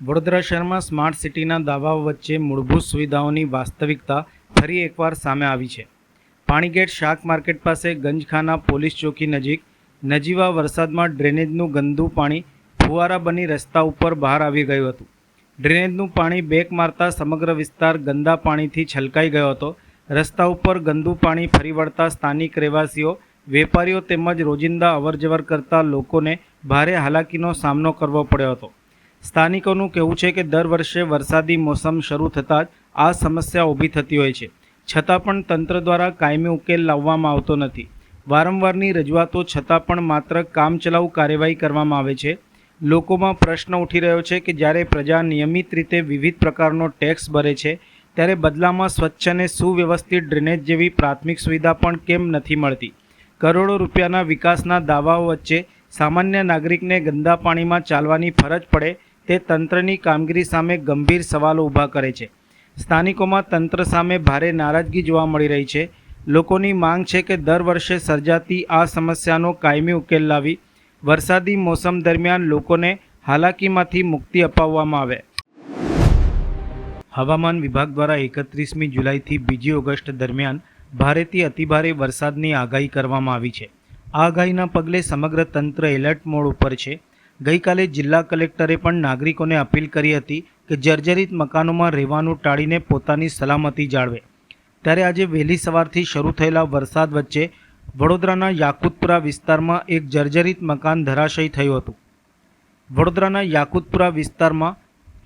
વડોદરા શહેરમાં સ્માર્ટ સિટીના દાવાઓ વચ્ચે મૂળભૂત સુવિધાઓની વાસ્તવિકતા ફરી એકવાર સામે આવી છે। પાણીગેટ શાક માર્કેટ પાસે ગંજખાના પોલીસ ચોકી નજીક નજીવા વરસાદમાં ડ્રેનેજનું ગંદુ પાણી ફુવારા બની રસ્તા ઉપર બહાર આવી ગયું હતું। ડ્રેનેજનું પાણી બેક મારતા સમગ્ર વિસ્તાર ગંદા પાણીથી છલકાઈ ગયો હતો। રસ્તા ઉપર ગંદુ પાણી ફરી વળતા સ્થાનિક રહેવાસીઓ, વેપારીઓ તેમજ રોજિંદા અવરજવર કરતા લોકોને ભારે હાલાકીનો સામનો કરવો પડ્યો હતો। સ્થાનિકોનું કહેવું છે કે દર વર્ષે વરસાદી મોસમ શરૂ થતાં જ આ સમસ્યા ઊભી થતી હોય છે, છતાં પણ તંત્ર દ્વારા કાયમી ઉકેલ લાવવામાં આવતો નથી। વારંવારની રજૂઆતો છતાં પણ માત્ર કામચલાઉ કાર્યવાહી કરવામાં આવે છે। લોકોમાં પ્રશ્ન ઉઠી રહ્યો છે કે જ્યારે પ્રજા નિયમિત રીતે વિવિધ પ્રકારનો ટેક્સ ભરે છે, ત્યારે બદલામાં સ્વચ્છ અને સુવ્યવસ્થિત ડ્રેનેજ જેવી પ્રાથમિક સુવિધા પણ કેમ નથી મળતી? કરોડો રૂપિયાના વિકાસના દાવાઓ વચ્ચે સામાન્ય નાગરિકને ગંદા પાણીમાં ચાલવાની ફરજ પડે તે તંત્રની કામગીરી સામે ગંભીર સવાલો ઊભા કરે છે। સ્થાનિકોમાં તંત્ર સામે ભારે નારાજગી જોવા મળી રહી છે। લોકોની માંગ છે કે દર વર્ષે સર્જાતી આ સમસ્યાનો કાયમી ઉકેલ લાવી વરસાદી મોસમ દરમિયાન લોકોને હાલાકીમાંથી મુક્તિ અપાવવામાં આવે। હવામાન વિભાગ દ્વારા 31મી જુલાઈથી 2 ઓગસ્ટ દરમિયાન ભારેથી અતિભારે વરસાદની આગાહી કરવામાં આવી છે। આ આગાહીના પગલે સમગ્ર તંત્ર એલર્ટ મોડ ઉપર છે। ગઈકાલે જિલ્લા કલેક્ટરે પણ નાગરિકોને અપીલ કરી હતી કે જર્જરિત મકાનોમાં રહેવાનું ટાળીને પોતાની સલામતી જાળવે। ત્યારે આજે વહેલી સવારથી શરૂ થયેલા વરસાદ વચ્ચે વડોદરાના યાકુતપુરા વિસ્તારમાં એક જર્જરિત મકાન ધરાશયી થયું હતું। વડોદરાના યાકુતપુરા વિસ્તારમાં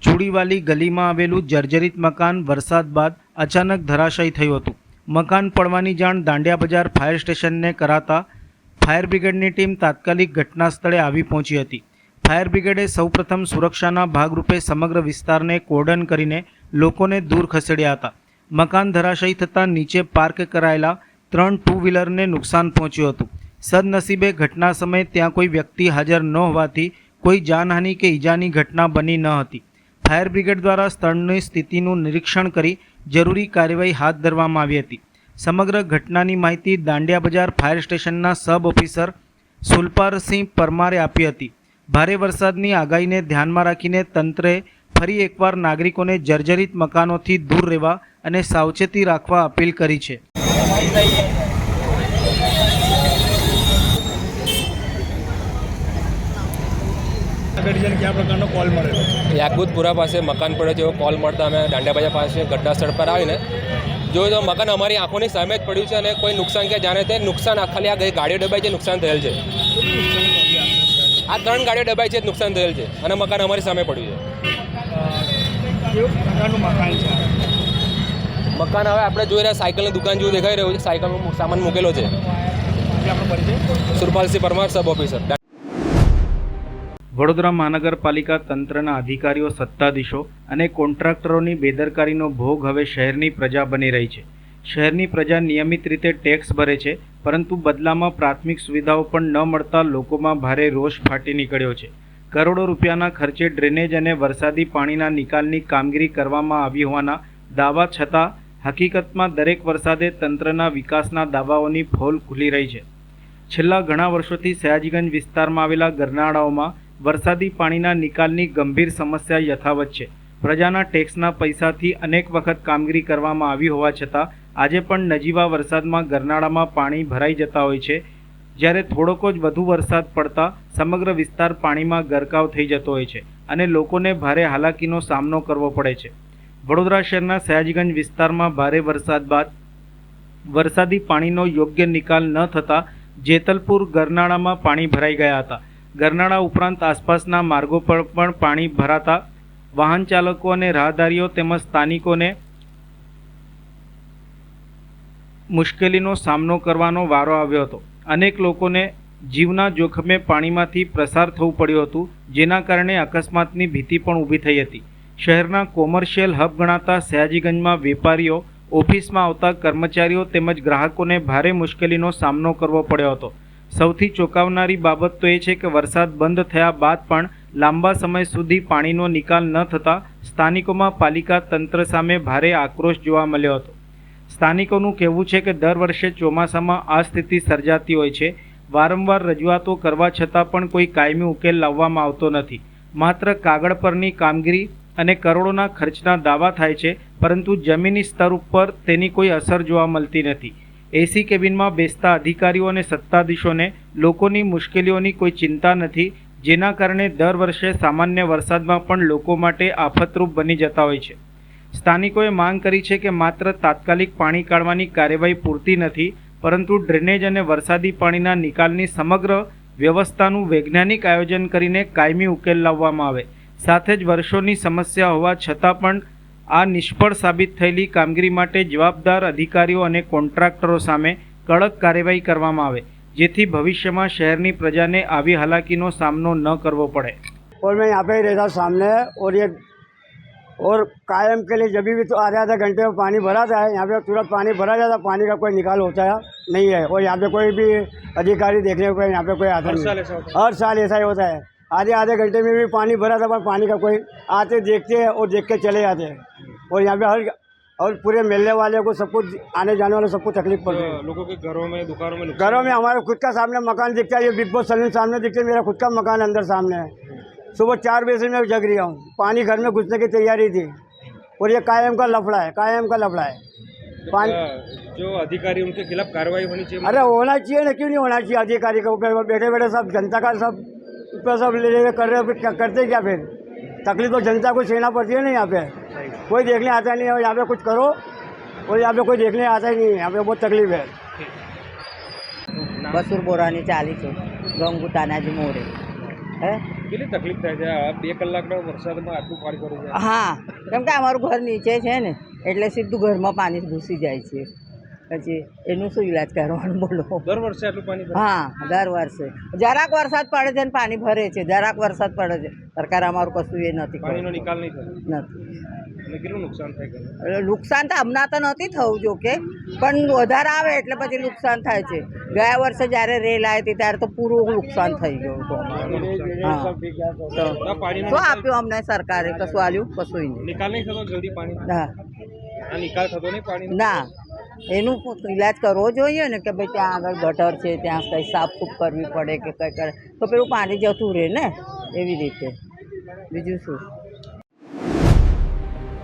ચૂડીવાલી ગલીમાં આવેલું જર્જરિત મકાન વરસાદ બાદ અચાનક ધરાશયી થયું હતું। મકાન પડવાની જાણ દાંડિયા બજાર ફાયર સ્ટેશનને કરાતા ફાયર બ્રિગેડની ટીમ તાત્કાલિક ઘટના સ્થળે આવી પહોંચી હતી। ફાયર બ્રિગેડે સૌપ્રથમ સુરક્ષાના ભાગરૂપે સમગ્ર વિસ્તારને કોર્ડન કરીને લોકોને દૂર ખસેડ્યા હતા। મકાન ધરાશયી થતાં નીચે પાર્ક કરાયેલા 3 ટુ વ્હીલરને નુકસાન પહોંચ્યું હતું। સદનસીબે ઘટના સમયે ત્યાં કોઈ વ્યક્તિ હાજર ન હોવાથી કોઈ જાનહાનિ કે ઈજાની ઘટના બની ન હતી। ફાયર બ્રિગેડ દ્વારા સ્થળની સ્થિતિનું નિરીક્ષણ કરી જરૂરી કાર્યવાહી હાથ ધરવામાં આવી હતી। સમગ્ર ઘટનાની માહિતી દાંડિયા બજાર ફાયર સ્ટેશનના સબ ઓફિસર સુલપારસિંહ પરમારે આપી હતી। ભારે વરસાદની આગાહીને ધ્યાનમાં રાખીને તંત્રએ ફરી એકવાર નાગરિકોને જર્જરિત મકાનોથી દૂર રહેવા અને સાવચેતી રાખવા અપીલ કરી છે। क्या प्रकार कॉल મળેલો યાકુતપુરા પાસે મકાન પડે છે એવો કોલ મળતા અમે દાંડિયા બજાર પાસે ઘટના સ્થળ પર આવીને જોયું તો મકાન અમારી આંખોની સામે જ પડ્યું છે અને કોઈ નુકસાન કે જાણે તે નુકસાન ખાલી આ ગાડીઓ દબાઈ છે નુકસાન થયેલ છે। આ 3 ગાડીઓ દબાઈ છે નુકસાન થયેલ છે અને મકાન અમારી સામે પડ્યું છે। મકાન હવે આપણે જોઈ રહ્યા સાયકલની દુકાન જેવું દેખાઈ રહ્યું છે, સાયકલનો સામાન મૂકેલો છે। Surpalsinh Parmar sub officer. વડોદરા મહાનગરપાલિકા તંત્રના અધિકારીઓ, સત્તાધીશો અને કોન્ટ્રાક્ટરોની બેદરકારીનો ભોગ હવે શહેરની પ્રજા બની રહી છે। શહેરની પ્રજા નિયમિત રીતે ટેક્સ ભરે છે, પરંતુ બદલામાં પ્રાથમિક સુવિધાઓ પણ ન મળતા લોકોમાં ભારે રોષ ફાટી નીકળ્યો છે। કરોડો રૂપિયાના ખર્ચે ડ્રેનેજ અને વરસાદી પાણીના નિકાલની કામગીરી કરવામાં આવી હોવાના દાવા છતાં હકીકતમાં દરેક વરસાદે તંત્રના વિકાસના દાવાઓની પોલ ખુલી રહી છે। છેલ્લા ઘણા વર્ષોથી સયાજીગંજ વિસ્તારમાં આવેલા ગરનાળાઓમાં વરસાદી પાણીના નિકાલની ગંભીર સમસ્યા યથાવત છે। પ્રજાના ટેક્સના પૈસાથી અનેક વખત કામગીરી કરવામાં આવી હોવા છતાં આજે પણ નજીવા વરસાદમાં ગરનાળામાં પાણી ભરાઈ જતા હોય છે, જ્યારે થોડોક જ વધુ વરસાદ પડતા સમગ્ર વિસ્તાર પાણીમાં ગરકાવ થઈ જતો હોય છે અને લોકોને ભારે હાલાકીનો સામનો કરવો પડે છે। વડોદરા શહેરના સયાજીગંજ વિસ્તારમાં ભારે વરસાદ બાદ વરસાદી પાણીનો યોગ્ય નિકાલ ન થતાં જેતલપુર ગરનાળામાં પાણી ભરાઈ ગયા હતા। ગરનાળા ઉપરાંત આસપાસના માર્ગો પર પણ પાણી ભરાતા વાહન ચાલકો અને રાહદારીઓ તેમજ સ્થાનિકોને મુશ્કેલીનો સામનો કરવાનો વારો આવ્યો હતો। અનેક લોકોને જીવના જોખમે પાણીમાંથી પસાર થવું પડ્યું હતું, જેના કારણે અકસ્માતની ભીતિ પણ ઊભી થઈ હતી। શહેરના કોમર્શિયલ હબ ગણાતા સયાજીગંજમાં વેપારીઓ, ઓફિસમાં આવતા કર્મચારીઓ તેમજ ગ્રાહકોને ભારે મુશ્કેલીનો સામનો કરવો પડ્યો હતો। સૌથી ચોંકાવનારી બાબત તો એ છે કે વરસાદ બંધ થયા બાદ પણ લાંબા સમય સુધી પાણીનો નિકાલ ન થતાં સ્થાનિકોમાં પાલિકા તંત્ર સામે ભારે આક્રોશ જોવા મળ્યો હતો। સ્થાનિકોનું કહેવું છે કે દર વર્ષે ચોમાસામાં આ સ્થિતિ સર્જાતી હોય છે। વારંવાર રજૂઆતો કરવા છતાં પણ કોઈ કાયમી ઉકેલ લાવવામાં આવતો નથી. માત્ર કાગળ પરની કામગીરી અને કરોડોના ખર્ચના દાવા થાય છે, પરંતુ જમીની સ્તર ઉપર તેની કોઈ અસર જોવા મળતી નથી. એસી કેબિનમાં બેસતા અધિકારીઓ અને સત્તાધીશોને લોકોની મુશ્કેલીઓની કોઈ ચિંતા નથી, જેના કારણે દર વર્ષે સામાન્ય વરસાદમાં પણ લોકો માટે આફતરૂપ બની જતા હોય છે. સ્થાનિકોએ માંગ કરી છે કે માત્ર તાત્કાલિક પાણી કાઢવાની કાર્યવાહી પૂરતી નથી, પરંતુ ડ્રેનેજ અને વરસાદી પાણીના નિકાલની સમગ્ર વ્યવસ્થાનું વૈજ્ઞાનિક આયોજન કરીને કાયમી ઉકેલ લાવવામાં આવે. સાથે જ વર્ષોની સમસ્યા હોવા છતાં પણ આ નિષ્ફળ સાબિત થયેલી કામગીરી માટે જવાબદાર અધિકારીઓ અને કોન્ટ્રાક્ટરો સામે કડક કાર્યવાહી કરવામાં આવે, જેથી ભવિષ્યમાં શહેરની પ્રજાને આવી હાલાકીનો સામનો ન કરવો પડે. और मैं यहाँ पे ही रहता सामने और कायम के लिए जब भी तो आधे घंटे में पानी भरा था, यहाँ पे तुरंत पानी भरा जाता, पानी का कोई निकाल होता है नहीं है. और यहाँ पे कोई भी अधिकारी देखने को यहाँ पे कोई आता नहीं. हर साल ऐसा ही होता है. आधे घंटे में भी पानी भरा था, पर पानी का कोई आते देखते हैं और देख के चले जाते हैं. और यहाँ पे और पूरे मिलने वाले को सबको आने जाने वाले सबको तकलीफ पड़ रही है. लोगों के घरों में दुकानों में घरों में हमारे खुद का सामने मकान दिखता है, ये बिग बॉस सलून सामने दिखता है, मेरा खुद का मकान अंदर सामने है. सुबह 4 बजे से मैं जग रहा हूँ, पानी घर में घुसने की तैयारी थी. और ये कायम का लफड़ा है, कायम का लफड़ा है. पानी जो अधिकारी उनके खिलाफ कार्रवाई होनी चाहिए. अरे होना चाहिए ना, क्यों नहीं होना चाहिए? अधिकारी के ऊपर बैठे बैठे सब जनता का सब ऊपर सब ले कर रहे हो, करते क्या फिर? तकलीफ तो जनता को सहना पड़ती है ना. यहाँ पे कोई देखने आता नहीं है, यहाँ पे कुछ करो और यहाँ पे कोई देखने आता ही नहीं है. यहाँ पे बहुत तकलीफ है. બસુર બોરાની ચાલી છે ગંગુ તાનાજી મોરે હે કેટલી તકલીફ થાય છે આ 2 કલાકના વરસાદમાં આટલું પાણી ભરી જાય? હા, કેમ કે અમારું ઘર નીચે છે ને, એટલે સીધું ઘરમાં પાણી ઘૂસી જાય છે. પછી એનું શું ઈલાજ કરવાનું બોલો? દર વર્ષે આટલું પાણી ભરાય? હા, દર વર્ષે જરાક વરસાદ પડે છે ને પાણી ભરે છે, જરાક વરસાદ પડે છે. સરકાર અમારું કશું એ નથી પાણીનો કરતું. નિકાલ નહીં થતો નથી. અને કેટલું નુકસાન થાય ઘરને? એટલે નુકસાન તો હમણાં તો નથી થવું જો કે, પણ વધારે આવે એટલે પછી નુકસાન થાય છે. ગયા વર્ષે જ્યારે રેલ આવી હતી ત્યારે તો પૂરું નુકસાન થઈ ગયું હતું. હા, તો આ પાણીનો શું આપ્યું અમને સરકારે? કશું આલ્યું? કશું નહીં. નિકાલ નહીં થતો જલ્દી પાણી? હા, આ નિકાલ થતો નહીં પાણી? ના, એનું ઈલાજ કરવો જોઈએ ને, કે ભાઈ ત્યાં આગળ ગટર છે, ત્યાં કંઈ સાફસૂફ કરવી પડે કે કંઈ કરે તો પેલું પાણી જતું રહે ને, એવી રીતે. બીજું શું?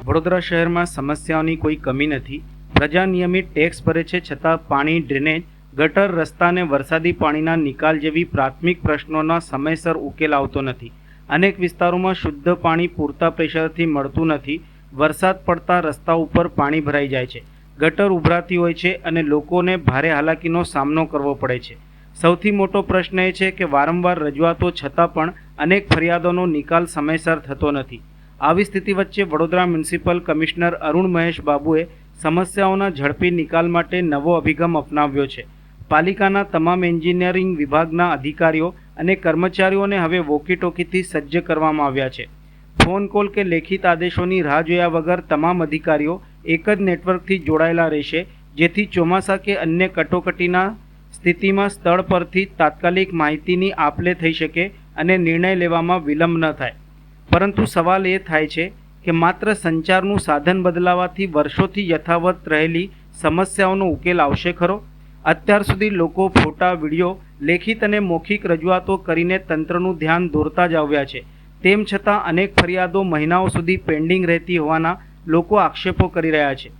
વડોદરા શહેરમાં સમસ્યાઓની કોઈ કમી નથી. પ્રજા નિયમિત ટેક્સ ભરે છે, છતાં પાણી, ડ્રેનેજ, ગટર, રસ્તા અને વરસાદી પાણીના નિકાલ જેવી પ્રાથમિક પ્રશ્નોના સમયસર ઉકેલ આવતો નથી. અનેક વિસ્તારોમાં શુદ્ધ પાણી પૂરતા પ્રેશરથી મળતું નથી. વરસાદ પડતા રસ્તા ઉપર પાણી ભરાઈ જાય છે, ગટર ઉભરાતી હોય છે અને લોકોને ભારે હાલાકીનો સામનો કરવો પડે છે. સૌથી મોટો પ્રશ્ન એ છે કે વારંવાર રજૂઆતો છતાં પણ અનેક ફરિયાદોનો નિકાલ સમયસર થતો નથી. આવી સ્થિતિ વચ્ચે વડોદરા મ્યુનિસિપલ કમિશનર અરુણ મહેશ બાબુએ સમસ્યાઓના ઝડપી નિકાલ માટે નવો અભિગમ અપનાવ્યો છે. પાલિકાના તમામ એન્જિનિયરિંગ વિભાગના અધિકારીઓ અને કર્મચારીઓને હવે વોકીટોકીથી સજ્જ કરવામાં આવ્યા છે. ફોન કોલ કે લેખિત આદેશોની રાહ જોયા વગર તમામ અધિકારીઓ એક જ નેટવર્કથી જોડાયેલા રહેશે, જેથી ચોમાસા કે અન્ય કટોકટીના સ્થિતિમાં સ્થળ પરથી તાત્કાલિક માહિતીની આપ-લે થઈ શકે અને નિર્ણય લેવામાં વિલંબ ન થાય. પરંતુ સવાલ એ થાય છે કે માત્ર સંચારનું સાધન બદલાવાથી વર્ષોથી યથાવત રહેલી સમસ્યાઓનો ઉકેલ આવશે ખરો? અત્યાર સુધી લોકો ફોટા, વિડીયો, લેખિત અને મૌખિક રજૂઆતો કરીને તંત્રનું ધ્યાન દોરતા જ આવ્યા છે. તેમ છતાં અનેક ફરિયાદો મહિનાઓ સુધી પેન્ડિંગ રહેતી હોવાના લોકો આક્ષેપો કરી રહ્યા છે.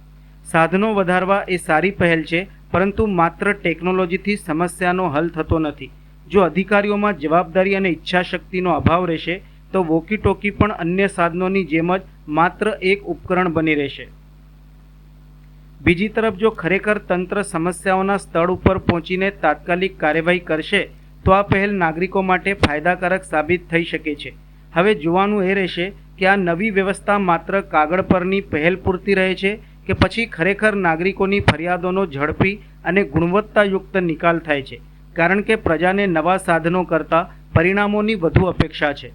સાધનો વધારવા એ સારી પહેલ છે, પરંતુ માત્ર ટેકનોલોજીથી સમસ્યાનો હલ થતો નથી. જો અધિકારીઓમાં જવાબદારી અને ઈચ્છાશક્તિનો અભાવ રહેશે તો વોકીટોકી પણ અન્ય સાધનોની જેમ જ માત્ર એક ઉપકરણ બની રહેશે. બીજી તરફ જો ખરેખર તંત્ર સમસ્યાઓના સ્થળ ઉપર પહોંચીને તાત્કાલિક કાર્યવાહી કરશે તો આ પહેલ નાગરિકો માટે ફાયદાકારક સાબિત થઈ શકે છે. હવે જોવાનું એ રહેશે કે આ નવી વ્યવસ્થા માત્ર કાગળ પરની પહેલ પૂરતી રહે છે કે પછી ખરેખર નાગરિકોની ફરિયાદોનો ઝડપી અને ગુણવત્તાયુક્ત નિકાલ થાય છે, કારણ કે પ્રજાને નવા સાધનો કરતાં પરિણામોની વધુ અપેક્ષા છે.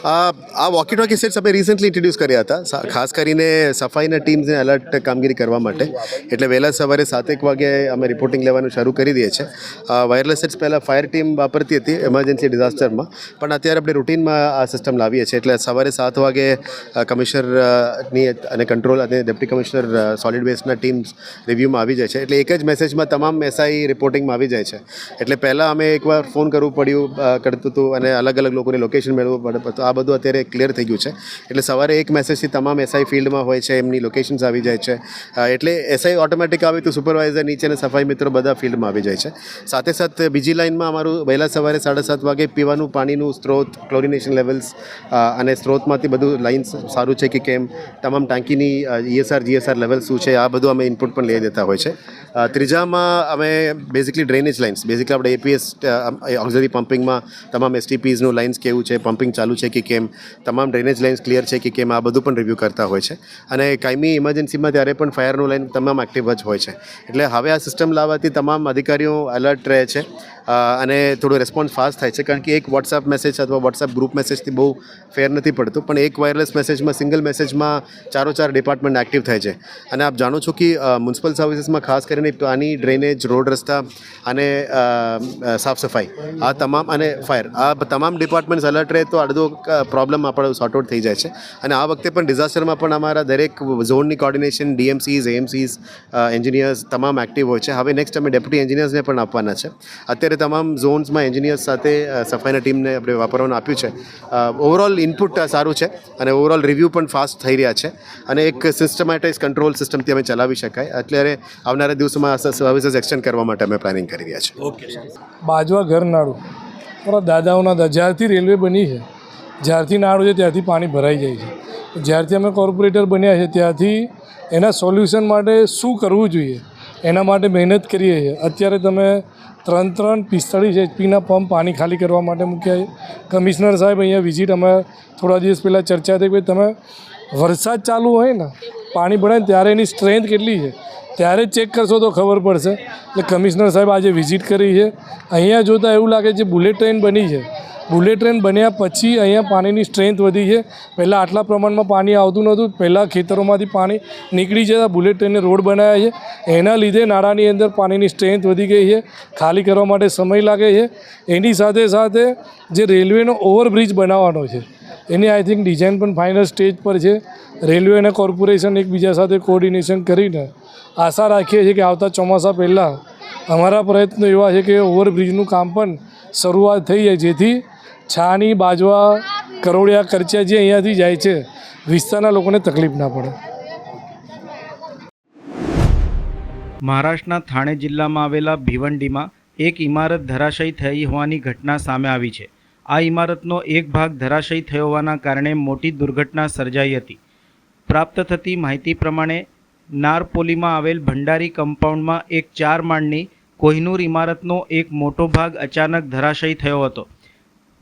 આ વોકી ટોકી સેટ્સ અમે રિસન્ટલી ઇન્ટ્રોડ્યુસ કર્યા હતા, ખાસ કરીને સફાઈના ટીમ્સને એલર્ટ કામગીરી કરવા માટે. એટલે વહેલા સવારે 7 વાગે અમે રિપોર્ટિંગ લેવાનું શરૂ કરી દઈએ છીએ. વાયરલેસ સેટ્સ પહેલાં ફાયર ટીમ વાપરતી હતી એમરજન્સી ડિઝાસ્ટરમાં, પણ અત્યારે આપણે રૂટીનમાં આ સિસ્ટમ લાવીએ છીએ. એટલે સવારે 7 વાગે કમિશનરની અને કંટ્રોલ અને ડેપ્ટી કમિશનર સોલિડ વેસ્ટના ટીમ્સ રિવ્યૂમાં આવી જાય છે. એટલે એક જ મેસેજમાં તમામ એસઆઈ રિપોર્ટિંગમાં આવી જાય છે. એટલે પહેલાં અમે એકવાર ફોન કરવું કરતું હતું અને અલગ અલગ લોકોને લોકેશન મેળવવું પડતું. આ બધું અત્યારે ક્લિયર થઈ ગયું છે. એટલે સવારે એક મેસેજથી તમામ એસઆઈ ફિલ્ડમાં હોય છે, એમની લોકેશન્સ આવી જાય છે. એટલે એસઆઈ ઓટોમેટિક આવે તો સુપરવાઇઝર નીચે અને સફાઈ મિત્રો બધા ફિલ્ડમાં આવી જાય છે. સાથે સાથે બીજી લાઇનમાં અમારું વહેલા સવારે 7:30 વાગે પીવાનું પાણીનું સ્ત્રોત, ક્લોરિનેશન લેવલ્સ અને સ્ત્રોતમાંથી બધું લાઇન્સ સારું છે કે કેમ, તમામ ટાંકીની ESR GSR લેવલ શું છે, આ બધું અમે ઇનપુટ પણ લઈ દેતા હોય છે. ત્રીજામાં અમે બેઝિકલી ડ્રેનેજ લાઇન્સ, બેઝિકલી આપણે APS ઓક્ઝિલરી પમ્પિંગમાં તમામ STPsનું લાઇન્સ કેવું છે, પમ્પિંગ ચાલુ છે કે કેમ, તમામ ડ્રેનેજ લાઇન્સ ક્લિયર છે કે કેમ, આ બધું પણ રિવ્યૂ કરતા હોય છે. અને કાયમી ઇમરજન્સીમાં ત્યારે પણ ફાયરનું લાઇન તમામ એક્ટિવ જ હોય છે. એટલે હવે આ સિસ્ટમ લાવવાથી તમામ અધિકારીઓ એલર્ટ રહે છે અને થોડું રિસ્પોન્સ ફાસ્ટ થાય છે. કારણ કે એક વોટ્સઅપ મેસેજ અથવા વોટ્સઅપ ગ્રુપ મેસેજથી બહુ ફેર નથી પડતું, પણ એક વાયરલેસ મેસેજમાં, સિંગલ મેસેજમાં 4 ડિપાર્ટમેન્ટ એક્ટિવ થાય છે. અને આપ જાણો છો કે મ્યુનિસિપલ સર્વિસીસમાં ખાસ કરીને પાણી, ડ્રેનેજ, રોડ રસ્તા અને સાફ સફાઈ, આ તમામ અને ફાયર, આ તમામ ડિપાર્ટમેન્ટ્સ એલર્ટ રહે તો અડધો પ્રોબ્લેમ આપણો સોર્ટ આઉટ થઈ જાય છે. અને આ વખતે પણ ડિઝાસ્ટરમાં પણ અમારા દરેક ઝોનની કોર્ડિનેશન, DMCs, AMCs, એન્જિનિયર્સ તમામ એક્ટિવ હોય છે. હવે નેક્સ્ટ અમે ડેપ્યુટી એન્જિનિયર્સને પણ આપવાના છે. અત્યારે તમામ ઝોન્સમાં એન્જિનિયર્સ સાથે સફાઈના ટીમને આપણે વાપરવાનું આપ્યું છે. ઓવરઓલ ઇનપુટ સારું છે અને ઓવરઓલ રિવ્યૂ પણ ફાસ્ટ થઈ રહ્યા છે. અને એક સિસ્ટમેટાઇઝ કંટ્રોલ સિસ્ટમથી અમે ચલાવી શકાય. અત્યારે આવનારા દિવસોમાં સર્વિસીસ એક્સટેન્ડ કરવા માટે અમે પ્લાનિંગ કરી રહ્યા છીએ. બાજવા ઘર નાળું મારા દાદાઓના જ્યારથી રેલવે બની છે, જ્યારથી નાળું છે ત્યારથી પાણી ભરાઈ જાય છે. જ્યારથી અમે કોર્પોરેટર બન્યા છે ત્યારથી એના સોલ્યુશન માટે શું કરવું જોઈએ એના માટે મહેનત કરીએ છીએ. અત્યારે તમે 45 HPના પંપ પાણી ખાલી કરવા માટે મૂક્યા છે. કમિશનર સાહેબ અહીંયા વિઝિટ અમે થોડા દિવસ પહેલાં ચર્ચા થઈ, ભાઈ તમે વરસાદ ચાલુ હોય ને પાણી ભરાય ને ત્યારે એની સ્ટ્રેન્થ કેટલી છે ત્યારે જ ચેક કરશો તો ખબર પડશે. એટલે કમિશનર સાહેબ આજે વિઝિટ કરી છે. અહીંયા જોતાં એવું લાગે છે બુલેટ ટ્રેન બની છે. બુલેટ ટ્રેન બન્યા પછી અહીંયા પાણીની સ્ટ્રેન્થ વધી છે. પહેલાં આટલા પ્રમાણમાં પાણી આવતું નહોતું. પહેલાં ખેતરોમાંથી પાણી નીકળી જતા, બુલેટ ટ્રેનને રોડ બનાવ્યા છે. એના લીધે નાળાની અંદર પાણીની સ્ટ્રેન્થ વધી ગઈ છે. ખાલી કરવા માટે સમય લાગે છે. એની સાથે સાથે જે રેલવેનો ઓવરબ્રિજ બનાવવાનો છે એની આઈ થિંક ડિઝાઇન પણ ફાઇનલ સ્ટેજ પર છે. રેલવે અને કોર્પોરેશન એકબીજા સાથે કોર્ડિનેશન કરીને આશા રાખીએ છીએ કે આવતા ચોમાસા પહેલાં અમારા પ્રયત્નો એવા છે કે ઓવરબ્રિજનું કામ પણ શરૂઆત થઈ જાય, જેથી છાણી, બાજવા, કરોડિયા, કરચિયા જે અહીંયાથી જાય છે વિસ્તારના લોકોને તકલીફ ના પડે. મહારાષ્ટ્રના થાણે જિલ્લામાં આવેલા ભિવંડીમાં એક ઇમારત ધરાશયી થઈ હોવાની ઘટના સામે આવી છે. આ ઇમારતનો એક ભાગ ધરાશયી થયો હોવાના કારણે મોટી દુર્ઘટના સર્જાઈ હતી. પ્રાપ્ત થતી માહિતી પ્રમાણે નારપોલીમાં આવેલ ભંડારી કમ્પાઉન્ડમાં એક 4 માળની કોહિનૂર ઇમારતનો એક મોટો ભાગ અચાનક ધરાશયી થયો હતો,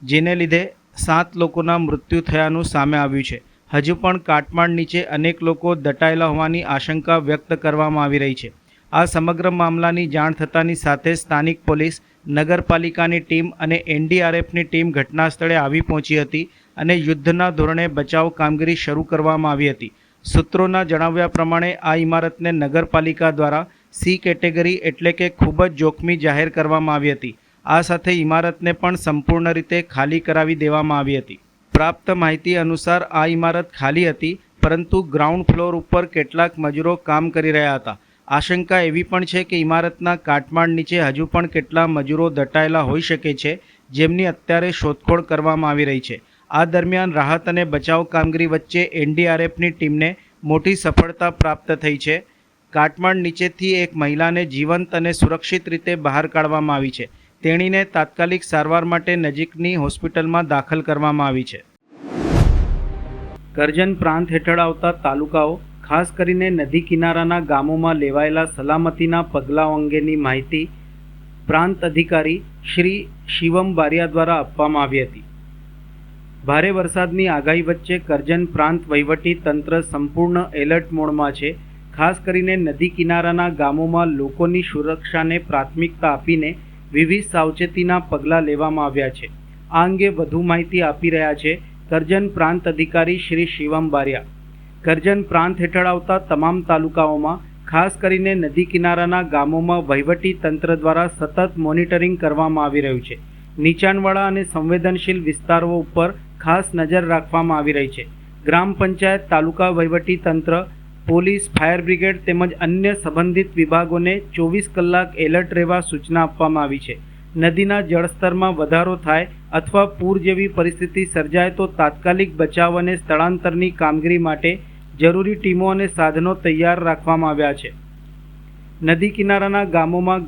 જેને લીધે 7 લોકોના મૃત્યુ થયાનું સામે આવ્યું છે. હજુ પણ કાટમાળ નીચે અનેક લોકો દટાયેલા હોવાની આશંકા વ્યક્ત કરવામાં આવી રહી છે. આ સમગ્ર મામલાની જાણ થતાની સાથે સ્થાનિક પોલીસ, નગરપાલિકાની ટીમ અને NDRFની ટીમ ઘટના સ્થળે આવી પહોંચી હતી અને યુદ્ધના ધોરણે બચાવ કામગીરી શરૂ કરવામાં આવી હતી. સૂત્રોના જણાવ્યા પ્રમાણે આ ઇમારતને નગરપાલિકા દ્વારા C કેટેગરી એટલે કે ખૂબ જ જોખમી જાહેર કરવામાં આવી હતી. આ સાથે ઇમારતને પણ સંપૂર્ણ રીતે ખાલી કરાવી દેવામાં આવી હતી. પ્રાપ્ત માહિતી અનુસાર આ ઇમારત ખાલી હતી, પરંતુ ગ્રાઉન્ડ ફ્લોર ઉપર કેટલાક મજૂરો કામ કરી રહ્યા હતા. આશંકા એવી પણ છે કે ઇમારતના કાટમાળ નીચે હજુ પણ કેટલા મજૂરો દટાયેલા હોઈ શકે છે, જેમની અત્યારે શોધખોળ કરવામાં આવી રહી છે. આ દરમિયાન રાહત અને બચાવ કામગીરી વચ્ચે NDRFની ટીમને મોટી સફળતા પ્રાપ્ત થઈ છે. કાટમાળ નીચેથી એક મહિલાને જીવંત અને સુરક્ષિત રીતે બહાર કાઢવામાં આવી છે. તેણીને તાત્કાલિક સારવાર માટે નજીકની હોસ્પિટલમાં દાખલ કરવામાં આવી છે. કરજણ પ્રાંત હેઠળ આવતા તાલુકાઓ, ખાસ કરીને નદી કિનારાના ગામોમાં લેવાયેલા સલામતીના પગલાઓ અંગેની માહિતી પ્રાંત અધિકારી શ્રી શિવમ બારિયા દ્વારા આપવામાં આવી હતી. ભારે વરસાદની આગાહી વચ્ચે કરજણ પ્રાંત વહીવટી તંત્ર સંપૂર્ણ એલર્ટ મોડમાં છે. ખાસ કરીને નદી કિનારાના ગામોમાં લોકોની સુરક્ષાને પ્રાથમિકતા આપીને વિવિધ સાવચેતીના પગલાં લેવામાં આવ્યા છે. આ અંગે વધુ માહિતી આપી રહ્યા છે કરજણ પ્રાંત અધિકારી શ્રી શિવમ બારિયા. કરજણ પ્રાંત હેઠળ આવતા તમામ તાલુકાઓમાં ખાસ કરીને નદી કિનારાના ગામોમાં વહીવટી તંત્ર દ્વારા સતત મોનિટરિંગ કરવામાં આવી રહ્યું છે. નીચાણવાળા અને સંવેદનશીલ વિસ્તારો ઉપર ખાસ નજર રાખવામાં આવી રહી છે. ગ્રામ પંચાયત, તાલુકા વહીવટી તંત્ર, પોલીસ, ફાયર બ્રિગેડ તેમજ અન્ય સંબંધિત વિભાગોને 24 કલાક એલર્ટ રહેવા સૂચના આપવામાં આવી છે. નદીના જળસ્તરમાં વધારો થાય અથવા પૂર જેવી પરિસ્થિતિ સર્જાય તો તાત્કાલિક બચાવ અને સ્થળાંતરની કામગીરી માટે જરૂરી ટીમો અને સાધનો તૈયાર રાખવામાં આવ્યા છે. નદી કિનારાના ગામોમાં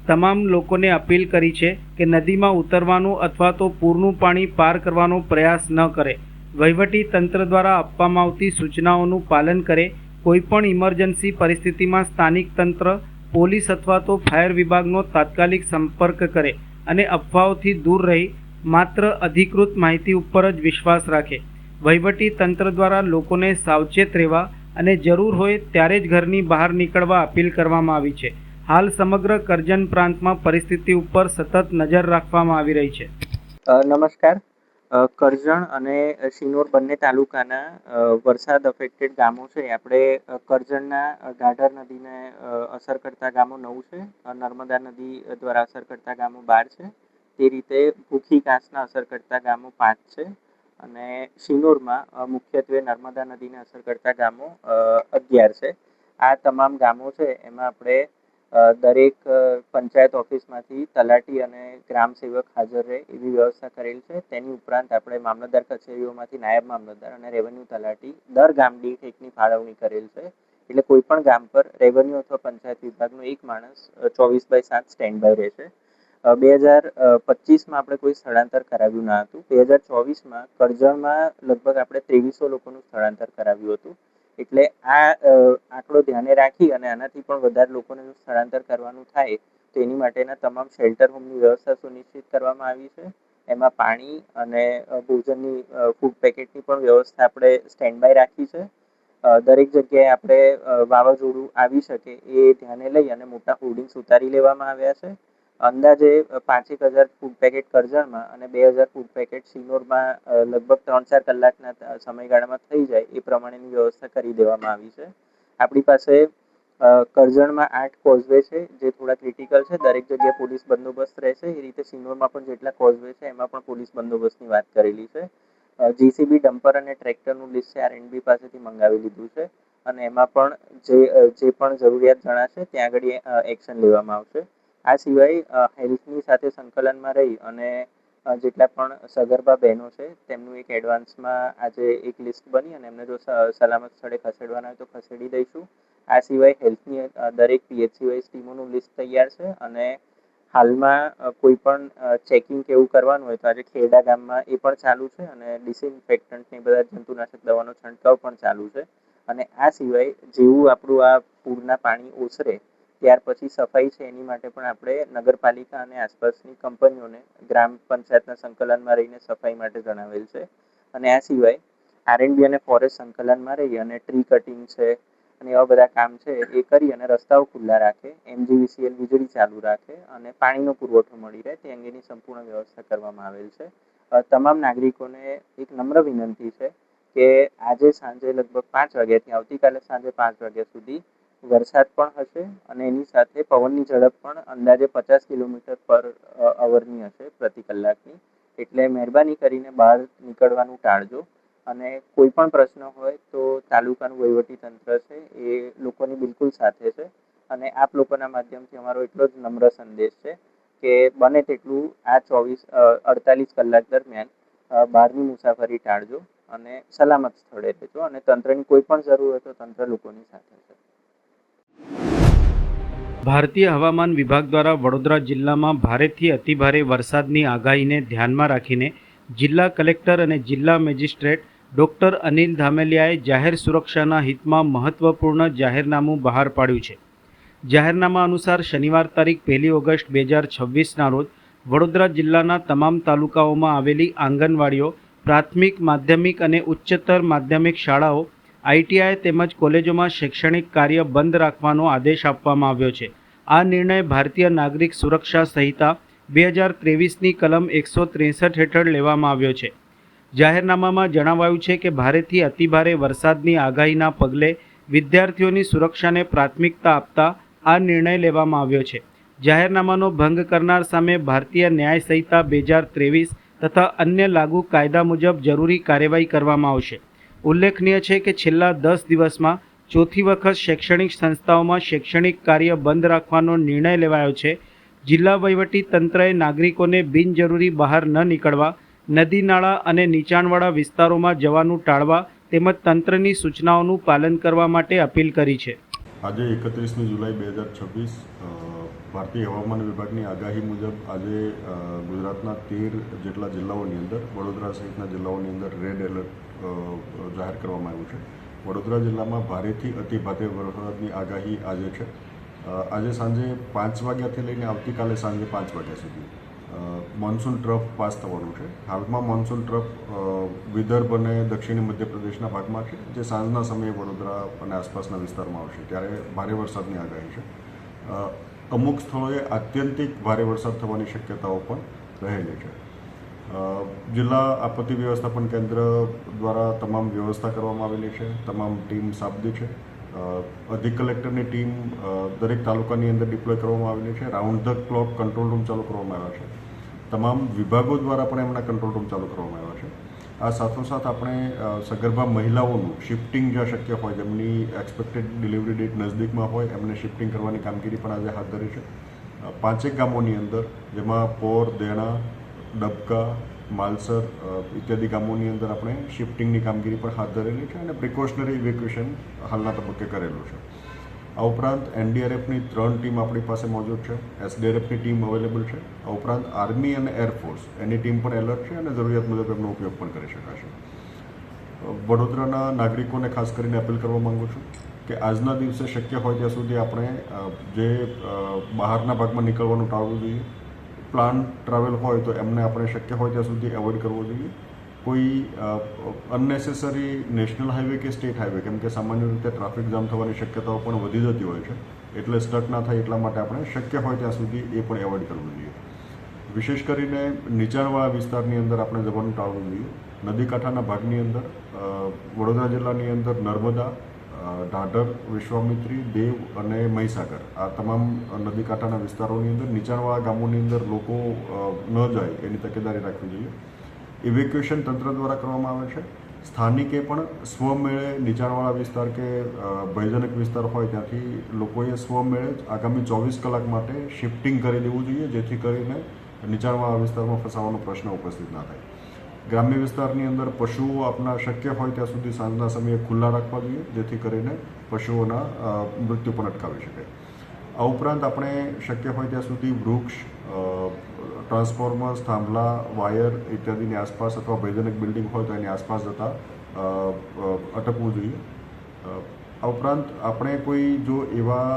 તમામ લોકોને અપીલ કરી છે કે નદીમાં ઉતરવાનું અથવા તો પૂરનું પાણી પાર કરવાનો પ્રયાસ ન કરે. વહીવટી તંત્ર દ્વારા આપવામાં આવતી સૂચનાઓનું પાલન કરે. કોઈપણ ઇમરજન્સી પરિસ્થિતિમાં સ્થાનિક તંત્ર, પોલીસ અથવા તો ફાયર વિભાગનો તાત્કાલિક સંપર્ક કરે અને અફવાઓથી દૂર રહી માત્ર અધિકૃત માહિતી ઉપર જ વિશ્વાસ રાખે. વહીવટી તંત્ર દ્વારા લોકોને સાવચેત રહેવા અને જરૂર હોય ત્યારે જ ઘરની બહાર નીકળવા અપીલ કરવામાં આવી છે. હાલ સમગ્ર કરજણ પ્રાંતમાં પરિસ્થિતિ ઉપર સતત નજર રાખવામાં આવી રહી છે. નમસ્કાર. કરજણ અને શિનોર બંને તાલુકાના વરસાદ અફેક્ટેડ ગામો છે. આપણે કરજણના ગાઢર નદીને અસર કરતા ગામો 9 છે, નર્મદા નદી દ્વારા અસર કરતા ગામો 12 છે. તે રીતે ભૂખી કાંસના અસર કરતા ગામો 5 છે અને શિનોરમાં મુખ્યત્વે નર્મદા નદીને અસર કરતા ગામો 11 છે. આ તમામ ગામો છે એમાં આપણે દરેક પંચાયત ઓફિસમાંથી તલાટી અને ગ્રામ સેવક હાજર રહે એવી વ્યવસ્થા કરેલ છે. તેની ઉપરાંત આપણે મામલતદાર કચેરીઓમાંથી નાયબ મામલતદાર અને રેવન્યુ તલાટી દર ગામ દીઠ એકની ફાળવણી કરેલ છે. એટલે કોઈ પણ ગામ પર રેવન્યુ અથવા પંચાયત વિભાગનો એક માણસ 24/7 સ્ટેન્ડ બાય રહેશે. 2025માં આપણે કોઈ સ્થળાંતર કરાવ્યું ન હતું. 2024માં કરજણમાં લગભગ આપણે 2300 લોકોનું સ્થળાંતર કરાવ્યું હતું. એટલે આ આંકડો ધ્યાને રાખી અને આનાથી પણ વધારે લોકોને સ્થળાંતર કરવાનું થાય તો એની માટેના તમામ શેલ્ટર હોમની વ્યવસ્થા સુનિશ્ચિત કરવામાં આવી છે. એમાં પાણી અને ભોજનની ફૂડ પેકેટની પણ વ્યવસ્થા આપણે સ્ટેન્ડ બાય રાખી છે. દરેક જગ્યાએ આપણે વાવાઝોડું આવી શકે એ ધ્યાને લઈ અને મોટા હોર્ડિંગ્સ ઉતારી લેવામાં આવ્યા છે. અંદાજે 5,000 ફૂડ પેકેટ કરજણમાં અને 2,000 ફૂડ પેકેટ શિનોરમાં લગભગ 3-4 કલાકના સમયગાળામાં થઈ જાય એ પ્રમાણેની વ્યવસ્થા કરી દેવામાં આવી છે. આપણી પાસે કરજણમાં 8 કોઝવે છે જે થોડા ક્રિટિકલ છે. દરેક જગ્યાએ પોલીસ બંદોબસ્ત રહેશે. એ રીતે શિનોરમાં પણ જેટલા કોઝવે છે એમાં પણ પોલીસ બંદોબસ્તની વાત કરેલી છે. જીસીબી, ડમ્પર અને ટ્રેક્ટરનું લિસ્ટ છે આરએનબી પાસેથી મંગાવી લીધું છે અને એમાં પણ જે પણ જરૂરિયાત જણાશે ત્યાં આગળ એક્શન લેવામાં આવશે. આ સિવાય હેલ્થની સાથે સંકલનમાં રહી અને જેટલા પણ સગર્ભા બહેનો છે તેમનું એક એડવાન્સમાં આજે એક લિસ્ટ બની અને એમને જો સલામત સ્થળે ખસેડવાના હોય તો ખસેડી દઈશું. આ સિવાય હેલ્થની દરેક પીએચસી વાઇઝ ટીમોનું લિસ્ટ તૈયાર છે અને હાલમાં કોઈ પણ ચેકિંગ કે એવું કરવાનું હોય તો આજે ખેડા ગામમાં એ પણ ચાલુ છે અને ડિસઇન્ફેક્ટન્ટની બધા જંતુનાશક દવાનો છંટકાવ પણ ચાલુ છે. અને આ સિવાય જેવું આપણું આ પૂરના પાણી ઓસરે ત્યાર પછી સફાઈ છે એની માટે પણ આપણે નગરપાલિકા અને આસપાસની કંપનીઓને ગ્રામ પંચાયતના સંકલનમાં રહીને સફાઈ માટે જણાવેલ છે. અને આ સિવાય આરએનબી અને ફોરેસ્ટ સંકલનમાં રહી અને ટ્રી કટિંગ છે અને એવા બધા કામ છે એ કરી અને રસ્તાઓ ખુલ્લા રાખે, MGVCL વીજળી ચાલુ રાખે અને પાણીનો પુરવઠો મળી રહે તે અંગેની સંપૂર્ણ વ્યવસ્થા કરવામાં આવેલ છે. તમામ નાગરિકોને એક નમ્ર વિનંતી છે કે આજે સાંજે લગભગ 5 વાગ્યાથી આવતીકાલે સાંજે 5 વાગ્યા સુધી વરસાદ પણ હશે અને એની સાથે પવનની ઝડપ પણ અંદાજે 50 કિલોમીટર/અવરની હશે પ્રતિ કલાકની. એટલે મહેરબાની કરીને બહાર નીકળવાનું ટાળજો અને કોઈ પણ પ્રશ્ન હોય તો તાલુકાનું વહીવટી તંત્ર છે એ લોકોની બિલકુલ સાથે છે અને આપ લોકોના માધ્યમથી અમારો એટલો જ નમ્ર સંદેશ છે કે બને તેટલું આ 48 કલાક દરમિયાન બહારની મુસાફરી ટાળજો અને સલામત સ્થળે રહેજો અને તંત્રની કોઈ પણ જરૂર હોય તો તંત્ર લોકોની સાથે છે. ભારતીય હવામાન વિભાગ દ્વારા વડોદરા જિલ્લામાં ભારેથી અતિભારે વરસાદની આગાહીને ધ્યાનમાં રાખીને જિલ્લા કલેક્ટર અને જિલ્લા મેજિસ્ટ્રેટ ડૉક્ટર અનિલ ધામેલિયાએ જાહેર સુરક્ષાના હિતમાં મહત્વપૂર્ણ જાહેરનામું બહાર પાડ્યું છે. જાહેરનામા અનુસાર શનિવાર તારીખ 1 ઓગસ્ટ 2026ના રોજ વડોદરા જિલ્લાના તમામ તાલુકાઓમાં આવેલી આંગણવાડીઓ, પ્રાથમિક, માધ્યમિક અને ઉચ્ચતર માધ્યમિક શાળાઓ, ITI તેમજ કોલેજોમાં શૈક્ષણિક કાર્ય બંધ રાખવાનો આદેશ આપવામાં આવ્યો છે. આ નિર્ણય ભારતીય નાગરિક સુરક્ષા સંહિતા 2023ની કલમ 163 હેઠળ લેવામાં આવ્યો છે. જાહેરનામામાં જણાવાયું છે કે ભારેથી અતિભારે વરસાદની આગાહીના પગલે વિદ્યાર્થીઓની સુરક્ષાને પ્રાથમિકતા આપતા આ નિર્ણય લેવામાં આવ્યો છે. જાહેરનામાનો ભંગ કરનાર સામે ભારતીય ન્યાય સંહિતા 2023 તથા અન્ય લાગુ કાયદા મુજબ જરૂરી કાર્યવાહી કરવામાં આવશે. ઉલ્લેખનીય છે કે છેલ્લા 10 દિવસમાં ચોથી વખત શૈક્ષણિક સંસ્થાઓમાં શૈક્ષણિક કાર્ય બંધ રાખવાનો નિર્ણય લેવાયો છે. જિલ્લા વહીવટી તંત્રએ નાગરિકોને બિનજરૂરી બહાર ન નીકળવા, નદી નાળા અને નીચાણવાળા વિસ્તારોમાં જવાનું ટાળવા તેમજ તંત્રની સૂચનાઓનું પાલન કરવા માટે અપીલ કરી છે. આજે 31 જુલાઈ 2026 ભારતીય હવામાન વિભાગની આગાહી મુજબ આજે ગુજરાતના 13 જેટલા જિલ્લાઓની અંદર, વડોદરા સહિતના જિલ્લાઓની અંદર રેડ એલર્ટ જાહેર કરવામાં આવ્યું છે. વડોદરા જિલ્લામાં ભારેથી અતિભારે વરસાદની આગાહી આજે છે. આજે સાંજે 5 વાગ્યાથી લઈને આવતીકાલે સાંજે 5 વાગ્યા સુધી મોન્સૂન ટ્રફ પાસ થવાનું છે. હાલમાં મોન્સૂન ટ્રફ વિદર્ભ અને દક્ષિણી મધ્યપ્રદેશના ભાગમાં છે, જે સાંજના સમયે વડોદરા અને આસપાસના વિસ્તારમાં આવશે, ત્યારે ભારે વરસાદની આગાહી છે. અમુક સ્થળોએ આત્યંતિક ભારે વરસાદ થવાની શક્યતાઓ પણ રહેલી છે. જિલ્લા આપત્તિ વ્યવસ્થાપન કેન્દ્ર દ્વારા તમામ વ્યવસ્થા કરવામાં આવેલી છે. તમામ ટીમ સાબદી છે. અધિક કલેક્ટરની ટીમ દરેક તાલુકાની અંદર ડિપ્લોય કરવામાં આવેલી છે. Round the clock control room ચાલુ કરવામાં આવ્યા છે. તમામ વિભાગો દ્વારા પણ એમના કંટ્રોલ રૂમ ચાલુ કરવામાં આવ્યા છે. આ સાથોસાથ આપણે સગર્ભા મહિલાઓનું શિફ્ટિંગ જ્યાં શક્ય હોય, જેમની એક્સપેક્ટેડ ડિલિવરી ડેટ નજદીકમાં હોય, એમને શિફ્ટિંગ કરવાની કામગીરી પણ આજે હાથ ધરી છે. 5 ગામોની અંદર, જેમાં પોર, દેણા, ડબકા, માલસર ઇત્યાદિ ગામોની અંદર આપણે શિફ્ટિંગની કામગીરી પણ હાથ ધરેલી છે અને પ્રિકોશનરી ઇવેક્યુએશન હાલના તબક્કે કરેલું છે. આ ઉપરાંત એનડીઆરએફની 3 ટીમ આપણી પાસે મોજૂદ છે. એસડીઆરએફની ટીમ અવેલેબલ છે. આ ઉપરાંત આર્મી અને એરફોર્સ એની ટીમ પણ એલર્ટ છે અને જરૂરિયાત મુજબ એમનો ઉપયોગ પણ કરી શકાશે. વડોદરાના નાગરિકોને ખાસ કરીને અપીલ કરવા માગું છું કે આજના દિવસે શક્ય હોય ત્યાં સુધી આપણે જે બહારના ભાગમાં નીકળવાનું ટાળવું જોઈએ. પ્લાન ટ્રાવેલ હોય તો એમને આપણે શક્ય હોય ત્યાં સુધી એવોઇડ કરવો જોઈએ. કોઈ અનનેસેસરી નેશનલ હાઈવે કે સ્ટેટ હાઈવે, કેમ કે સામાન્ય રીતે ટ્રાફિક જામ થવાની શક્યતાઓ પણ વધી જતી હોય છે, એટલે સ્ટક ના થાય એટલા માટે આપણે શક્ય હોય ત્યાં સુધી એ પણ એવોઇડ કરવું જોઈએ. વિશેષ કરીને નીચાણવાળા વિસ્તારની અંદર આપણે જવાનું ટાળવું જોઈએ. નદીકાંઠાના ભાગની અંદર વડોદરા જિલ્લાની અંદર નર્મદા, ઢાઢર, વિશ્વામિત્રી, દેવ અને મહીસાગર આ તમામ નદીકાંઠાના વિસ્તારોની અંદર નીચાણવાળા ગામોની અંદર લોકો ન જાય એની તકેદારી રાખવી જોઈએ. ઇવેક્યુએશન તંત્ર દ્વારા કરવામાં આવે છે. સ્થાનિકે પણ સ્વમેળે નીચાણવાળા વિસ્તાર કે ભયજનક વિસ્તાર હોય ત્યાંથી લોકોએ સ્વમેળે આગામી 24 કલાક માટે શિફ્ટિંગ કરી દેવું જોઈએ, જેથી કરીને નીચાણવાળા વિસ્તારમાં ફસાવાનો પ્રશ્ન ઉપસ્થિત ના થાય. ગ્રામ્ય વિસ્તારની અંદર પશુઓ આપણા શક્ય હોય ત્યાં સુધી સાંજના સમયે ખુલ્લા રાખવા જોઈએ, જેથી કરીને પશુઓના મૃત્યુ પણ અટકાવી શકાય. આ ઉપરાંત આપણે શક્ય હોય ત્યાં સુધી વૃક્ષ, ટ્રાન્સફોર્મર્સ, થાંભલા, વાયર ઇત્યાદિની આસપાસ અથવા ભયજનક બિલ્ડિંગ હોય તો એની આસપાસ જતાં અટકવું જોઈએ. આ ઉપરાંત આપણે કોઈ જો એવા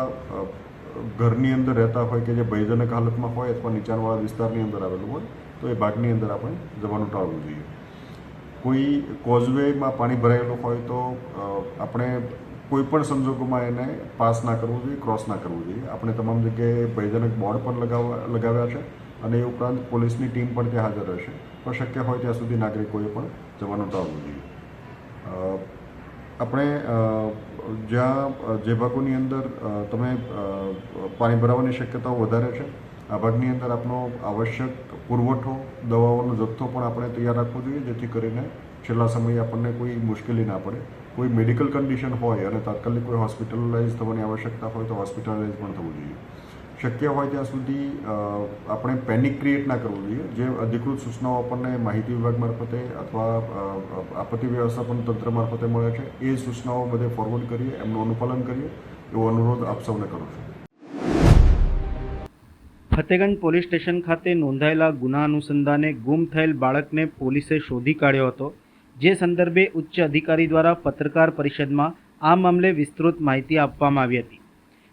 ઘરની અંદર રહેતા હોય કે જે ભયજનક હાલતમાં હોય અથવા નીચાણવાળા વિસ્તારની અંદર આવેલું હોય તો એ ભાગની અંદર આપણે જવાનું ટાળવું જોઈએ. કોઈ કોઝવેમાં પાણી ભરાયેલું હોય તો આપણે કોઈ પણ સંજોગોમાં એને પાસ ના કરવું જોઈએ, ક્રોસ ના કરવું જોઈએ. આપણે તમામ જગ્યાએ ભયજનક બોર્ડ પણ લગાવ્યા છે અને એ ઉપરાંત પોલીસની ટીમ પણ ત્યાં હાજર રહેશે. પણ શક્ય હોય ત્યાં સુધી નાગરિકોએ પણ જવાનું ટાળવું જોઈએ. આપણે જ્યાં જે ભાગોની અંદર તમે પાણી ભરાવાની શક્યતાઓ વધારે છે, આ ભાગની અંદર આપણો આવશ્યક પુરવઠો, દવાઓનો જથ્થો પણ આપણે તૈયાર રાખવો જોઈએ, જેથી કરીને છેલ્લા સમયે આપણને કોઈ મુશ્કેલી ના પડે. કોઈ મેડિકલ કન્ડિશન હોય અને તાત્કાલિક કોઈ હોસ્પિટલાઇઝ થવાની આવશ્યકતા હોય તો હોસ્પિટલાઇઝ પણ થવું જોઈએ. શક્ય હોય ત્યાં સુધી આપણે પેનિક ક્રિએટ ના કરવું જોઈએ. જે અધિકૃત સૂચનાઓ આપણને માહિતી વિભાગ મારફતે અથવા આપત્તિ વ્યવસ્થાપન તંત્ર મારફતે મળે છે, એ સૂચનાઓ બધે ફોરવર્ડ કરીએ, એમનું અનુપાલન કરીએ એવો અનુરોધ આપ સૌને કરું છું. ફતેગંજ પોલીસ સ્ટેશન ખાતે નોંધાયેલા ગુના અનુસંધાને ગુમ થયેલ બાળકને પોલીસે શોધી કાઢ્યો હતો, જે સંદર્ભે ઉચ્ચ અધિકારી દ્વારા પત્રકાર પરિષદમાં આ મામલે વિસ્તૃત માહિતી આપવામાં આવી હતી.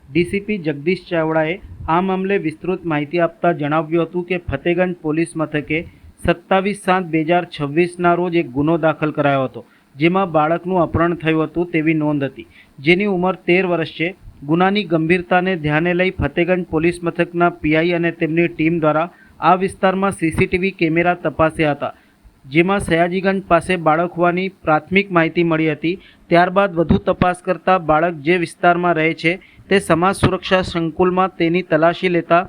ડીસીપી જગદીશ ચાવડાએ આ મામલે વિસ્તૃત માહિતી આપતા જણાવ્યું હતું કે ફતેગંજ પોલીસ મથકે 27/7/2026ના રોજ એક ગુનો દાખલ કરાયો હતો, જેમાં બાળકનું અપહરણ થયું હતું તેવી નોંધ હતી, જેની ઉંમર 13 વર્ષ છે. ગુનાની ગંભીરતાને ધ્યાને લઈ ફતેગંજ પોલીસ મથકના પીઆઈ અને તેમની ટીમ દ્વારા આ વિસ્તારમાં સીસીટીવી કેમેરા તપાસ્યા હતા. જેમાં સયાજીગંજ પાસે બાળક હોવાની પ્રાથમિક માહિતી મળી હતી. ત્યારબાદ વધુ તપાસ કરતા બાળક જે વિસ્તારમાં રહે છે તે સમાજ સુરક્ષા સંકુલમાં તેની તલાશી લેતા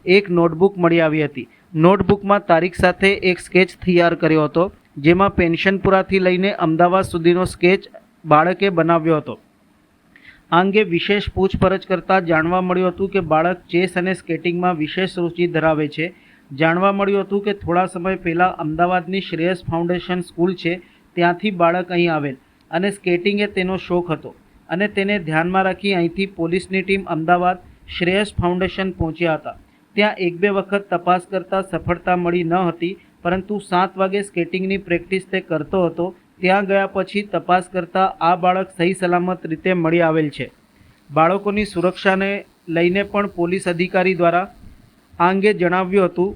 એક નોટબુક મળી આવી હતી. નોટબુકમાં તારીખ સાથે એક સ્કેચ તૈયાર કર્યો હતો, જેમાં પેન્શનપુરાથી લઈને અમદાવાદ સુધીનો સ્કેચ બાળકે બનાવ્યો હતો. આ અંગે વિશેષ પૂછપરછ કરતાં જાણવા મળ્યું હતું કે બાળક ચેસ અને સ્કેટિંગમાં વિશેષ રુચિ ધરાવે છે. જાણવા મળ્યું હતું કે થોડા સમય પહેલાં અમદાવાદની શ્રેયસ ફાઉન્ડેશન સ્કૂલ છે ત્યાંથી બાળક અહીં આવેલ અને સ્કેટિંગ એ તેનો શોખ હતો અને તેને ધ્યાનમાં રાખી અહીંથી પોલીસની ટીમ અમદાવાદ શ્રેયસ ફાઉન્ડેશન પહોંચ્યા હતા. ત્યાં 1-2 વખત તપાસ કરતાં સફળતા મળી ન હતી, પરંતુ 7 વાગે સ્કેટિંગની પ્રેક્ટિસ તે કરતો હતો. ત્યાં ગયા પછી તપાસ કરતાં આ બાળક સહી સલામત રીતે મળી આવેલ છે. બાળકોની સુરક્ષાને લઈને પણ પોલીસ અધિકારી દ્વારા આ અંગે જણાવ્યું હતું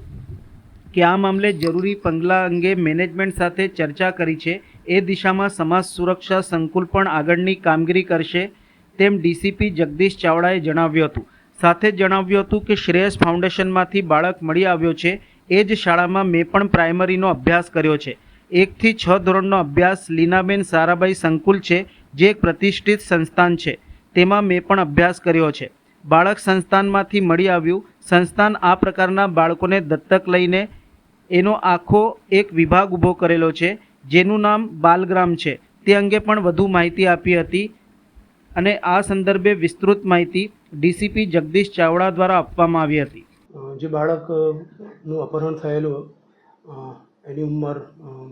કે આ મામલે જરૂરી પગલાં અંગે મેનેજમેન્ટ સાથે ચર્ચા કરી છે. એ દિશામાં સમાજ સુરક્ષા સંકુલ પણ આગળની કામગીરી કરશે તેમ ડીસીપી જગદીશ ચાવડાએ જણાવ્યું હતું. સાથે જણાવ્યું હતું કે શ્રેયસ ફાઉન્ડેશનમાંથી બાળક મળી આવ્યો છે. એ જ શાળામાં મેં પણ પ્રાઇમરીનો અભ્યાસ કર્યો છે. 1 થી 6 ધોરણનો અભ્યાસ લીનાબેન સારાભાઈ સંકુલ છે, જે એક પ્રતિષ્ઠિત સંસ્થાન છે, તેમાં મેં પણ અભ્યાસ કર્યો છે. બાળક સંસ્થાનમાંથી મળી આવ્યું. સંસ્થાન આ પ્રકારના બાળકોને દત્તક લઈને એનો આખો એક વિભાગ ઊભો કરેલો છે, જેનું નામ બાલગ્રામ છે. તે અંગે પણ વધુ માહિતી આપી હતી અને આ સંદર્ભે વિસ્તૃત માહિતી ડીસીપી જગદીશ ચાવડા દ્વારા આપવામાં આવી હતી. જે બાળકનું અપહરણ થયેલું એની ઉંમર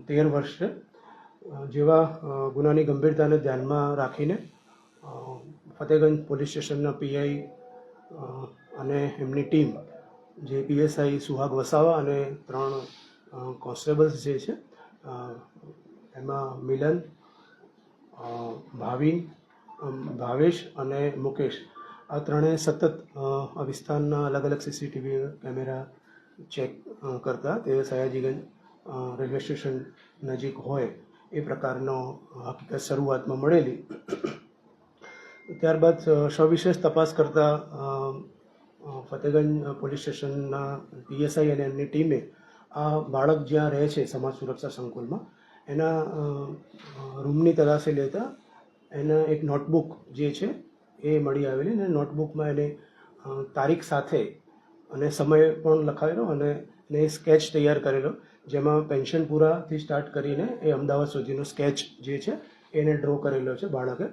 13 વર્ષ છે. જેવા ગુનાની ગંભીરતાને ધ્યાનમાં રાખીને ફતેગંજ પોલીસ સ્ટેશનના પીઆઈ અને એમની ટીમ જે પીએસઆઈ સુહાગ વસાવા અને 3 કોન્સ્ટેબલ્સ જે છે એમાં મિલન, ભાવિન, ભાવેશ અને મુકેશ આ ત્રણેય સતત આ વિસ્તારના અલગ અલગ સીસીટીવી કેમેરા ચેક કરતા તે સયાજીગંજ રેલવે સ્ટેશન નજીક હોય એ પ્રકારનો હકીકત શરૂઆતમાં મળેલી. ત્યારબાદ સવિશેષ તપાસ કરતા ફતેગંજ પોલીસ સ્ટેશનના પીએસઆઈ અને એમની ટીમે આ બાળક જ્યાં રહે છે સમાજ સુરક્ષા સંકુલમાં એના રૂમની તલાશી લેતા એના એક નોટબુક જે છે એ મળી આવેલી અને નોટબુકમાં એને તારીખ સાથે અને સમય પણ લખાયેલો અને એને સ્કેચ તૈયાર કરેલો, જેમાં પેન્શનપુરાથી સ્ટાર્ટ કરીને એ અમદાવાદ સુધીનો સ્કેચ જે છે એને ડ્રો કરેલો છે બાળકે.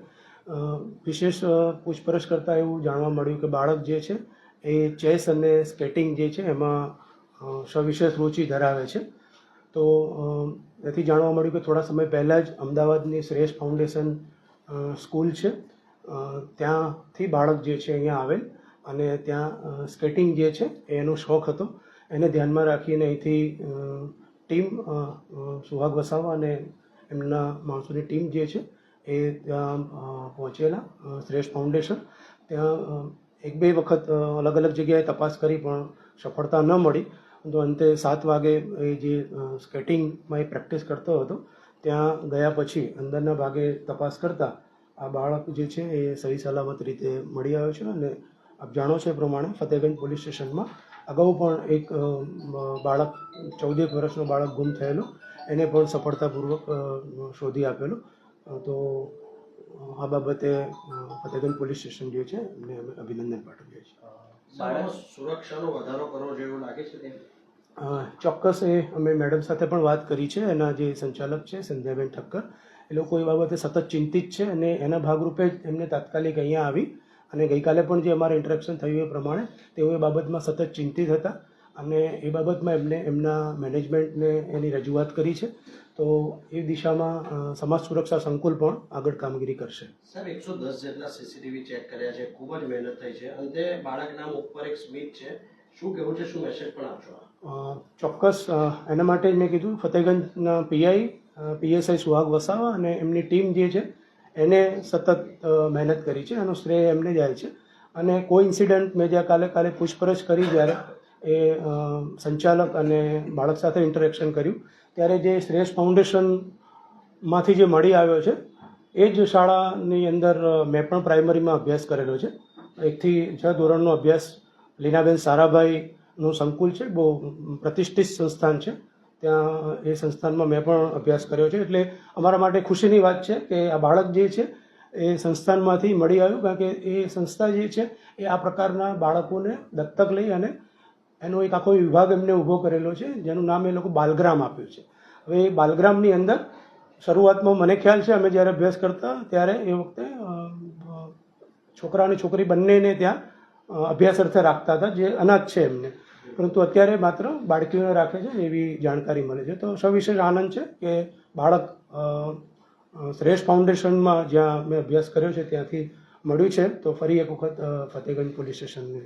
વિશેષ પૂછપરછ કરતાં એવું જાણવા મળ્યું કે બાળક જે છે એ ચેસ અને સ્કેટિંગ જે છે એમાં સવિશેષ રુચિ ધરાવે છે. તો એથી જાણવા મળ્યું કે થોડા સમય પહેલાં જ અમદાવાદની શ્રેયસ ફાઉન્ડેશન સ્કૂલ છે ત્યાંથી બાળક જે છે અહીંયા આવેલ અને ત્યાં સ્કેટિંગ જે છે એનો શોખ હતો. એને ધ્યાનમાં રાખીને અહીંથી ટીમ સુહાગ વસાવા અને એમના માણસોની ટીમ જે છે એ ત્યાં પહોંચેલા શ્રેષ્ઠ ફાઉન્ડેશન. ત્યાં 1-2 વખત અલગ અલગ જગ્યાએ તપાસ કરી પણ સફળતા ન મળી. તો અંતે 7 વાગે એ જે સ્કેટિંગમાં એ પ્રેક્ટિસ કરતો હતો ત્યાં ગયા પછી અંદરના ભાગે તપાસ કરતાં આ બાળક જે છે એ સહી સલામત રીતે મળી આવ્યો છે. અને આપ જાણો છો એ પ્રમાણે ફતેગંજ પોલીસ સ્ટેશનમાં અગાઉ પણ એક બાળક 14 વર્ષનો બાળક ગુમ થયેલો એને પણ સફળતાપૂર્વક શોધી આપેલો. તો આ બાબતે ફતેગંજ પોલીસ સ્ટેશન જે છે એમને અમે અભિનંદન પાઠવીએ છીએ. સુરક્ષાનો વધારો કરવો જોઈએ એવું લાગે છે? ચોક્કસ એ અમે મેડમ સાથે પણ વાત કરી છે. એના જે સંચાલક છે સંધ્યાબેન ઠક્કર એ લોકો એ બાબતે સતત ચિંતિત છે અને એના ભાગરૂપે જ એમને તાત્કાલિક અહીંયા આવી અને ગઈકાલે પણ જે અમારે ઇન્ટરેક્શન થયું એ પ્રમાણે તેઓ એ બાબતમાં સતત ચિંતિત હતા અને એ બાબતમાં એમને એમના મેનેજમેન્ટને એની રજૂઆત કરી છે. તો એ દિશામાં સમાજ સુરક્ષા સંકુલ પણ આગળ કામગીરી કરશે. સર 110 જેટલા સીસીટીવી ચેક કર્યા છે, ખૂબ જ મહેનત થઈ છે. અંતે બાળક નામ ઉપર એક સ્મિત છે, શું કહેવું છે, શું મેસેજ પણ આપશો? ચોક્કસ એના માટે જ મેં કીધું ફતેગંજના પીઆઈ પીએસઆઈ સુહાગ વસાવા અને એમની ટીમ જે છે એને સતત મહેનત કરી છે. એનો શ્રેય એમને જાય છે. અને કોઈ ઇન્સિડન્ટ મેં જ્યાં કાલે પૂછપરછ કરી જ્યારે એ સંચાલક અને બાળક સાથે ઇન્ટરેક્શન કર્યું ત્યારે જે શ્રેષ્ઠ ફાઉન્ડેશનમાંથી જે મળી આવ્યો છે એ જ શાળાની અંદર મેં પણ પ્રાઇમરીમાં અભ્યાસ કરેલો છે. 1 થી 6 ધોરણનો અભ્યાસ લીનાબેન સારાભાઈનું સંકુલ છે, બહુ પ્રતિષ્ઠિત સંસ્થાન છે, ત્યાં એ સંસ્થાનમાં મેં પણ અભ્યાસ કર્યો છે. એટલે અમારા માટે ખુશીની વાત છે કે આ બાળક જે છે એ સંસ્થાનમાંથી મળી આવ્યું, કારણ કે એ સંસ્થા જે છે એ આ પ્રકારના બાળકોને દત્તક લઈ અને એનો એક આખો વિભાગ એમને ઊભો કરેલો છે, જેનું નામ એ લોકો બાલગ્રામ આપ્યું છે. હવે એ બાલગ્રામની અંદર શરૂઆતમાં મને ખ્યાલ છે અમે જ્યારે અભ્યાસ કરતા ત્યારે એ વખતે છોકરા અને છોકરી બંનેને ત્યાં અભ્યાસ અર્થે રાખતા હતા, જે અનાથ છે એમને, પરંતુ અત્યારે માત્ર બાળકીઓને રાખે છે એવી જાણકારી મળે છે. તો સવિશેષ આનંદ છે કે બાળક શ્રેષ્ઠ ફાઉન્ડેશનમાં જ્યાં મેં અભ્યાસ કર્યો છે ત્યાંથી મળ્યું છે. તો ફરી એક વખત ફતેગંજ પોલીસ સ્ટેશનને